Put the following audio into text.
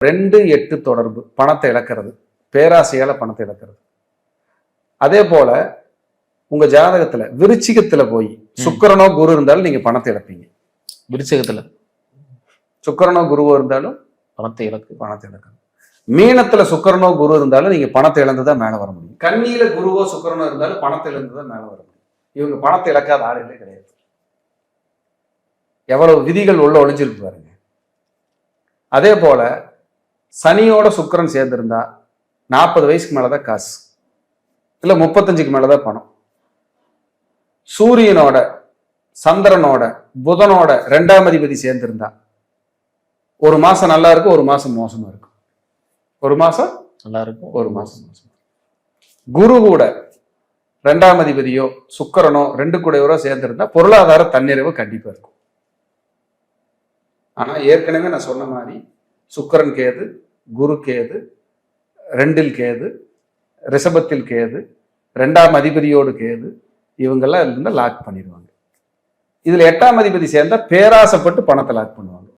2-8 தொடர்பு பணத்தை இழக்கிறது, பேராசையால பணத்தை இழக்கிறது. அதே போல உங்க ஜாதகத்துல விருச்சிகத்துல போய் சுக்கிரனோ குரு இருந்தாலும் நீங்க பணத்தை இழப்பீங்க. விருச்சகத்துல சுக்கிரனோ குருவோ இருந்தாலும் பணத்தை இழக்கணும். மீனத்துல சுக்கிரனோ குரு இருந்தாலும் நீங்க பணத்தை இழந்துதான் மேல வர முடியும். கன்னியில குருவோ சுக்கிரனோ இருந்தாலும் பணத்தை இழந்துதான் மேல வர முடியும். இவங்க பணத்தை இழக்காத ஆளுகளே கிடையாது. எவ்வளவு விதிகள் உள்ள ஒளிஞ்சிருக்கு பாருங்க. அதே போல சனியோட சுக்கிரன் சேர்ந்திருந்தா 40 வயசுக்கு மேலதான் காசு, இல்ல 35க்கு மேலதான் பணம். சூரியனோட சந்திரனோட புதனோட 2ஆம் அதிபதி சேர்ந்திருந்தா ஒரு மாசம் நல்லா இருக்கும், ஒரு மாசம் மோசமா இருக்கும். ஒரு மாசம் நல்லா இருக்கும், ஒரு மாசம் மோசமா. குரு கூட 2ஆம் அதிபதியோ சுக்கிரனோ 2 கூடையவரோ சேர்ந்திருந்தா பொருளாதார தன்னிறைவு கண்டிப்பா இருக்கும். ஆனா ஏற்கனவே நான் சொன்ன மாதிரி சுக்கிரன் கேது, குரு கேது, 2ல் கேது, ரிஷபத்தில் கேது, 2ஆம் அதிபதியோடு கேது, இவங்கெல்லாம் இருந்தா லாக் பண்ணிடுவாங்க. இதுல 8ஆம் அதிபதி சேர்ந்தா பேராசைப்பட்டு பணத்தை லாக் பண்ணுவாங்க.